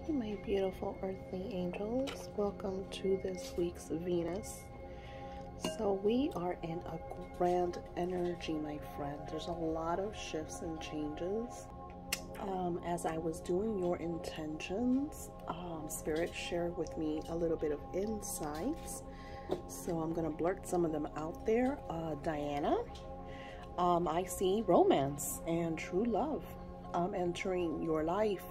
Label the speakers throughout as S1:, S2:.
S1: My beautiful earthly angels, welcome to this week's Venus. So we are in a grand energy, my friend. There's a lot of shifts and changes. As I was doing your intentions, Spirit shared with me a little bit of insights. So I'm going to blurt some of them out there. Diana, I see romance and true love entering your life.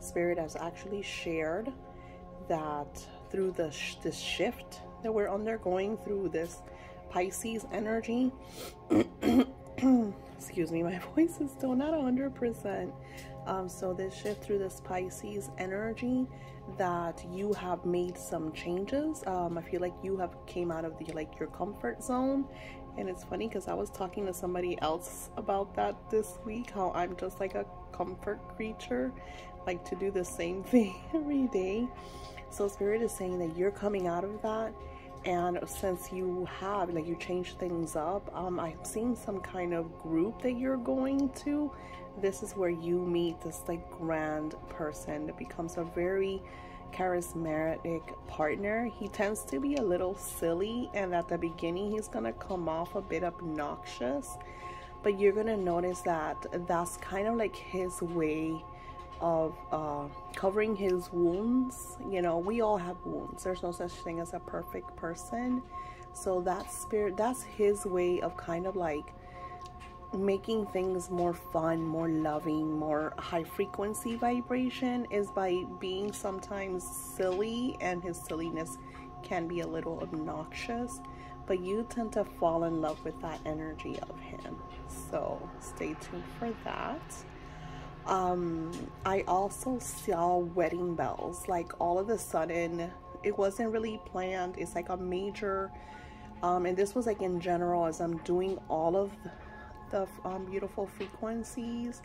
S1: Spirit has actually shared that through this shift that we're undergoing through this Pisces energy. Excuse me, my voice is still not 100%. So this shift through this Pisces energy, that you have made some changes. I feel like you have came out of your comfort zone. And it's funny because I was talking to somebody else about that this week, how I'm just like a comfort creature, like to do the same thing every day. So Spirit is saying that you're coming out of that. And since you have, you changed things up, I'm seeing some kind of group that you're going to. This is where you meet this grand person that becomes a very charismatic partner. He tends to be a little silly, and at the beginning he's gonna come off a bit obnoxious, but you're gonna notice that that's kind of like his way of covering his wounds. You know, we all have wounds. There's no such thing as a perfect person. So that Spirit, that's his way of kind of making things more fun, more loving, more high frequency vibration, is by being sometimes silly, and his silliness can be a little obnoxious, but you tend to fall in love with that energy of him. So stay tuned for that. I also saw wedding bells, all of a sudden. It wasn't really planned. It's like a major, and this was in general, as I'm doing all of the beautiful frequencies.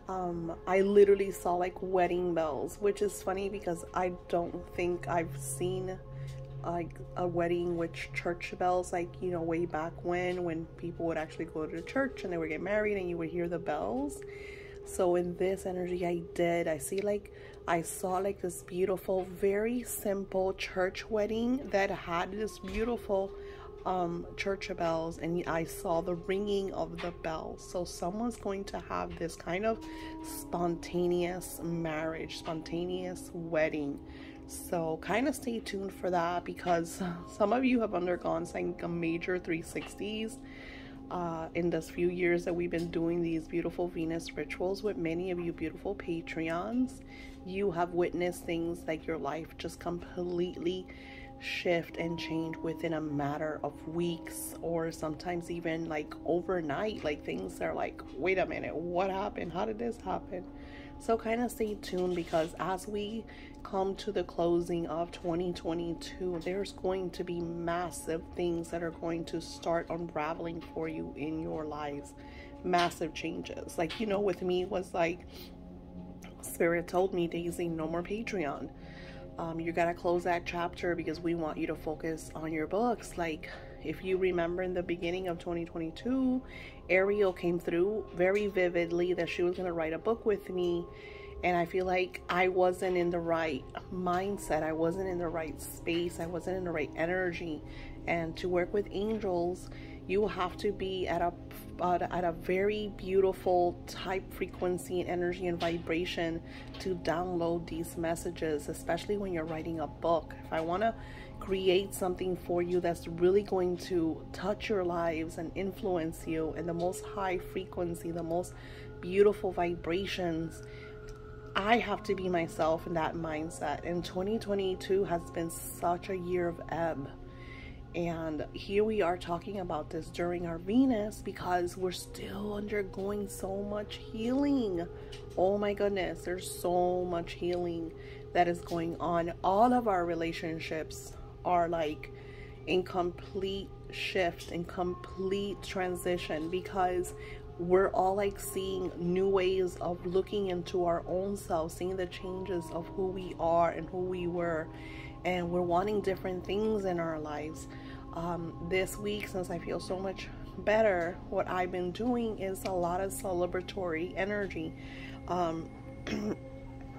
S1: I literally saw wedding bells, which is funny because I don't think I've seen a wedding with church bells, way back when people would actually go to church and they would get married and you would hear the bells. So in this energy, I saw this beautiful, very simple church wedding that had this beautiful church bells, and I saw the ringing of the bells. So someone's going to have this kind of spontaneous marriage, spontaneous wedding. So kind of stay tuned for that, because some of you have undergone a major 360s in this few years that we've been doing these beautiful Venus rituals with many of you beautiful Patreons. You have witnessed things your life just completely shift and change within a matter of weeks, or sometimes even overnight. Things are wait a minute, what happened? How did this happen? So kind of stay tuned, because as we come to the closing of 2022, there's going to be massive things that are going to start unraveling for you in your lives. Massive changes. With me, it was Spirit told me, Daisy, no more Patreon. You gotta close that chapter because we want you to focus on your books. If you remember, in the beginning of 2022, Ariel came through very vividly that she was gonna write a book with me, and I feel I wasn't in the right mindset. I wasn't in the right space. I wasn't in the right energy. And to work with angels, you have to be at a very beautiful type frequency and energy and vibration to download these messages, especially when you're writing a book. If I want to create something for you that's really going to touch your lives and influence you in the most high frequency, the most beautiful vibrations, I have to be myself in that mindset. And 2022 has been such a year of ebb. And here we are talking about this during our Venus, because we're still undergoing so much healing. Oh my goodness, there's so much healing that is going on. All of our relationships are in complete shift, in complete transition, because we're all seeing new ways of looking into our own selves, seeing the changes of who we are and who we were, and we're wanting different things in our lives. This week, since I feel so much better, what I've been doing is a lot of celebratory energy.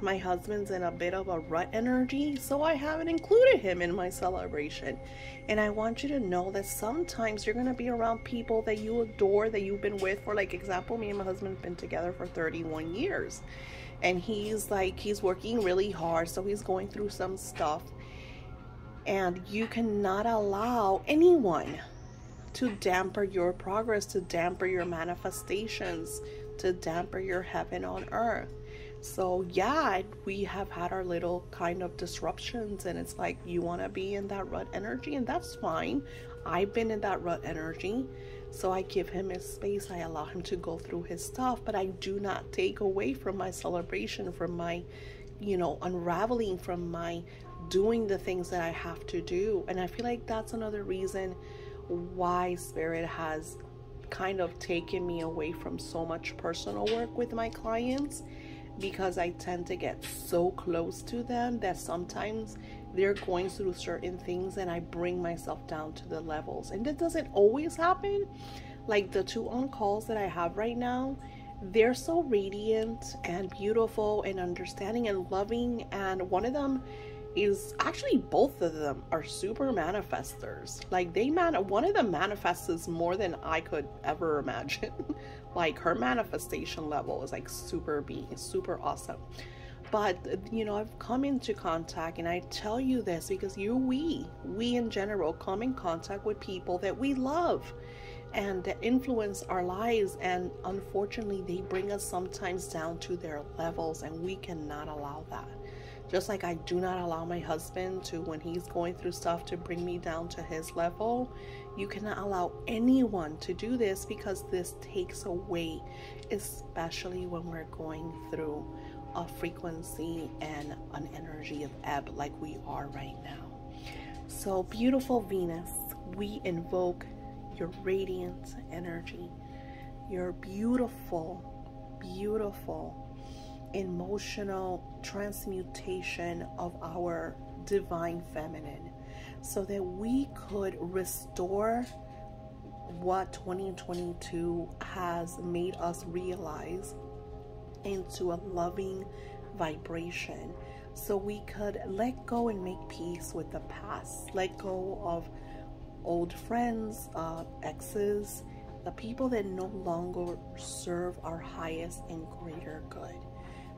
S1: my husband's in a bit of a rut energy, so I haven't included him in my celebration. And I want you to know that sometimes you're going to be around people that you adore, that you've been with for, like, example, me and my husband have been together for 31 years. And he's working really hard, so he's going through some stuff. And you cannot allow anyone to damper your progress, to damper your manifestations, to damper your heaven on earth. So yeah, we have had our little kind of disruptions, and it's like, you want to be in that rut energy, and that's fine. I've been in that rut energy, so I give him his space. I allow him to go through his stuff, but I do not take away from my celebration, from my, unraveling, from my doing the things that I have to do. And I feel like that's another reason why Spirit has kind of taken me away from so much personal work with my clients, because I tend to get so close to them that sometimes they're going through certain things and I bring myself down to the levels. And that doesn't always happen. Like the 2 on-calls that I have right now, they're so radiant and beautiful and understanding and loving. And one of them is actually, both of them are super manifestors. Like one of them manifests more than I could ever imagine. Like her manifestation level is like super awesome. But I've come into contact, and I tell you this because we in general come in contact with people that we love and that influence our lives, and unfortunately they bring us sometimes down to their levels, and we cannot allow that. Just like I do not allow my husband to, when he's going through stuff, to bring me down to his level. You cannot allow anyone to do this, because this takes away, especially when we're going through a frequency and an energy of ebb like we are right now. So beautiful Venus, we invoke your radiant energy, your beautiful emotional transmutation of our divine feminine, so that we could restore what 2022 has made us realize into a loving vibration, so we could let go and make peace with the past, let go of old friends, exes, the people that no longer serve our highest and greater good.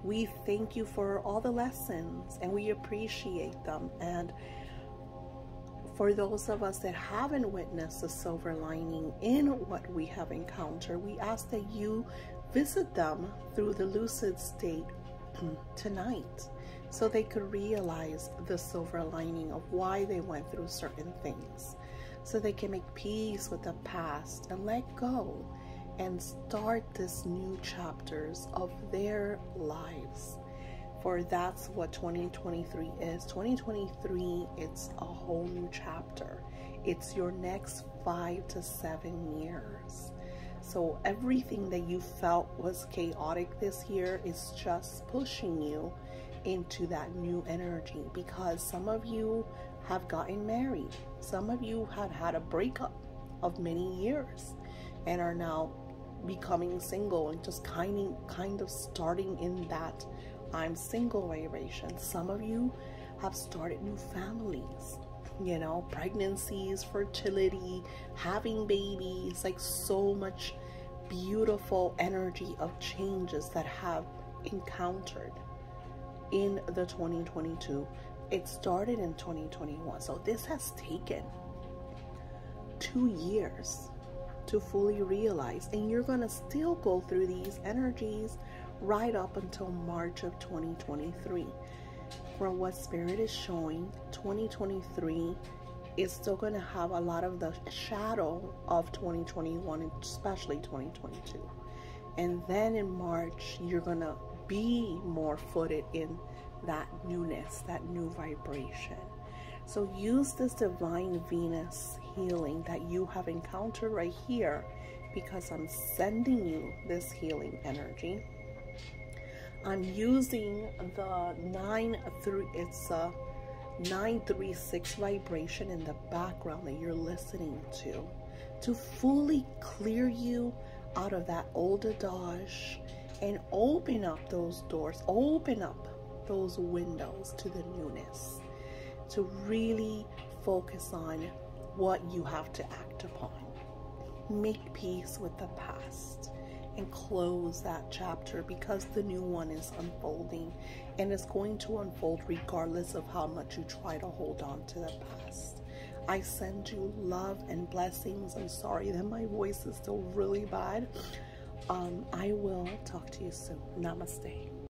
S1: We thank you for all the lessons, and we appreciate them. And for those of us that haven't witnessed the silver lining in what we have encountered, we ask that you visit them through the lucid state tonight, so they could realize the silver lining of why they went through certain things, so they can make peace with the past and let go and start this new chapters of their lives. For that's what 2023 is. 2023, it's a whole new chapter. It's your next 5 to 7 years. So everything that you felt was chaotic this year is just pushing you into that new energy, because some of you have gotten married. Some of you have had a breakup of many years and are now becoming single and just kind of starting in that I'm single vibration. Some of you have started new families, pregnancies, fertility, having babies, like so much beautiful energy of changes that have encountered in the 2022. It started in 2021, so this has taken 2 years to fully realize, and you're gonna still go through these energies right up until March of 2023. From what Spirit is showing, 2023 is still gonna have a lot of the shadow of 2021, and especially 2022. And then in March, you're gonna be more footed in that newness, that new vibration. So use this divine Venus healing that you have encountered right here, because I'm sending you this healing energy. I'm using the 936 vibration in the background that you're listening to fully clear you out of that old adage and open up those doors, open up those windows to the newness, to really focus on what you have to act upon. Make peace with the past and close that chapter, because the new one is unfolding, and it's going to unfold regardless of how much you try to hold on to the past. I send you love and blessings. I'm sorry that my voice is still really bad. I will talk to you soon. Namaste.